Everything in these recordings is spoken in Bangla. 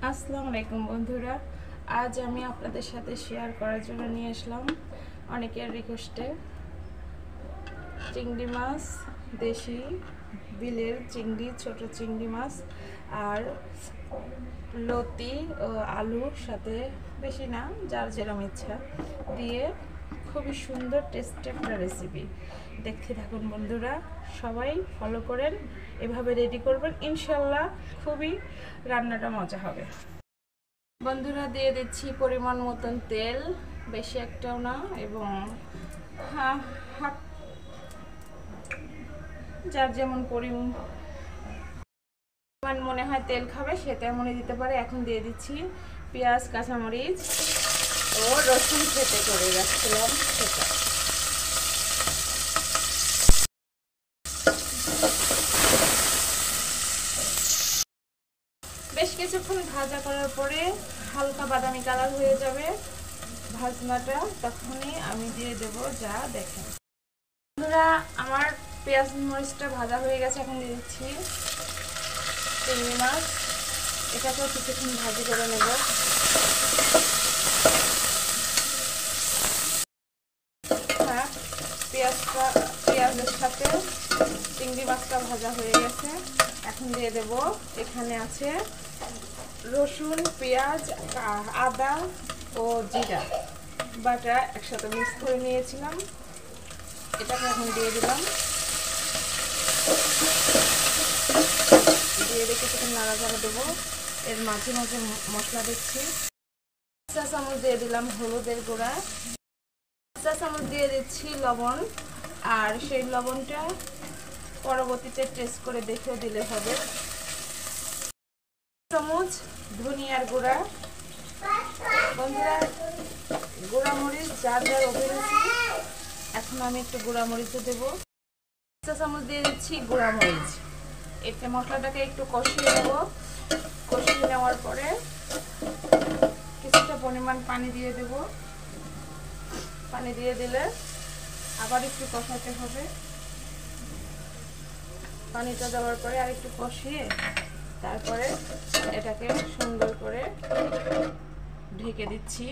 আসসালামু আলাইকুম বন্ধুরা, আজ আমি আপনাদের সাথে শেয়ার করার জন্য নিয়ে আসলাম অনেকের রিকোয়েস্টে চিংড়ি মাছ, দেশি বিলের চিংড়ি, ছোট চিংড়ি মাছ আর লতি ও আলুর সাথে, বেশি না যার যেরকম ইচ্ছা দিয়ে খুবই সুন্দর টেস্টি একটা রেসিপি। দেখতে থাকুন বন্ধুরা, সবাই ফলো করেন, এভাবে রেডি করবেন, ইনশাল্লাহ খুবই রান্নাটা মজা হবে। বন্ধুরা, দিয়ে দিচ্ছি পরিমাণ মতন তেল, বেশি একটাও না, এবং যার যেমন পরিমাণ মনে হয় তেল খাবে সে তেমনই দিতে পারে। এখন দিয়ে দিচ্ছি পেঁয়াজ, কাঁচামরিচ ও রসুন থেতে করে রাখছিলাম সেটা। বেশ কিছুক্ষণ ভাজা করার পরে হালকা বাদামি কালার হয়ে যাবে ভাজনাটা, তখনই আমি দিয়ে দেব যা দেখেন। বন্ধুরা, আমার পেঁয়াজ মরিচটা ভাজা হয়ে গেছে। এখন দিয়ে দিচ্ছি চিংড়ি মাছ, এটাকেও কিছুক্ষণ ভাজি করে নেব। হ্যাঁ, পেঁয়াজের সাথে চিংড়ি মাছটা ভাজা হয়ে গেছে। এখন দিয়ে দেব, এখানে আছে রসুন, পেঁয়াজ, আদা ও জিরা বাটা একসাথে মিক্স করে নিয়েছিলাম, এটাকে এখন দিয়ে দিলাম। দিয়ে রেখে কিছুক্ষণ নাড়াচাড়া দেবো। এর মাঝে মাঝে মশলা দিচ্ছি। 1 চা চামচ দিয়ে দিলাম হলুদের গুঁড়া, 1 চা চামচ দিয়ে দিচ্ছি লবণ, আর সেই লবণটা পরবর্তীতে টেস্ট করে দেখেও দিলে হবে। 1 চামচ ধনিয়ার গুঁড়া। বন্ধুরা, গুঁড়া মরিচ যার যার অভিরুচি, এখন আমি একটু গুঁড়া মরিচও দেবো। 1 চা চামচ দিয়ে দিচ্ছি গুঁড়া মরিচ। এতে মশলাটাকে একটু কষিয়ে নেব। কষিয়ে নেওয়ার পরে কিছুটা পরিমাণ পানি দিয়ে দেব। পানি দিয়ে দিলে আবার একটু কষাতে হবে। পানিটা দেওয়ার পরে আর একটু কষিয়ে তারপরে এটাকে সুন্দর করে ঢেকে দিচ্ছি।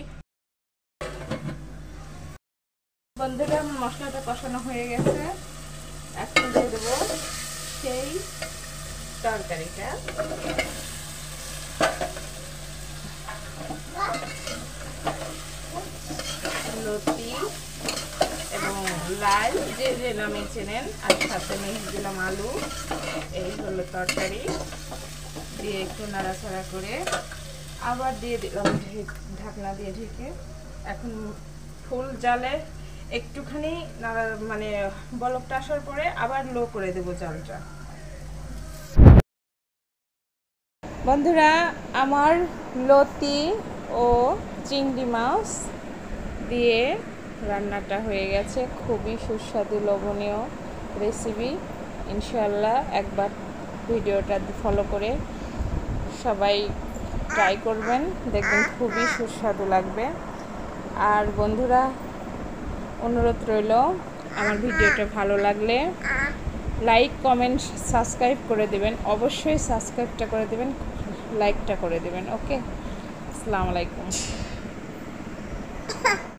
বন্ধুরা, আমার মশলাটা কষানো হয়ে গেছে। এখন দিয়ে দেবো সেই তরকারিটা। লতি এবং লাল যে যে নামে চেনেন, আর সাথে মিক্স দিলাম আলু। এই হলো তরকারি, দিয়ে একটু নাড়াচাড়া করে আবার দিয়ে দিলাম ঢাকনা দিয়ে ঢেকে। এখন ফুল জালে একটুখানি মানে বলকটা আসার পরে আবার লো করে দেবো জালটা। বন্ধুরা, আমার লতি ও চিংড়ি মাছ দিয়ে রান্নাটা হয়ে গেছে। খুবই সুস্বাদু লবণীয় রেসিপি। ইনশাআল্লাহ একবার ভিডিওটা ফলো করে সবাই ট্রাই করবেন, দেখবেন খুবই সুস্বাদু লাগবে। আর বন্ধুরা, অনুরোধ রইল, আমার ভিডিওটা ভালো লাগলে লাইক, কমেন্ট, সাবস্ক্রাইব করে দেবেন। অবশ্যই সাবস্ক্রাইবটা করে দেবেন, লাইকটা করে দেবেন। ওকে, আসসালামু আলাইকুম।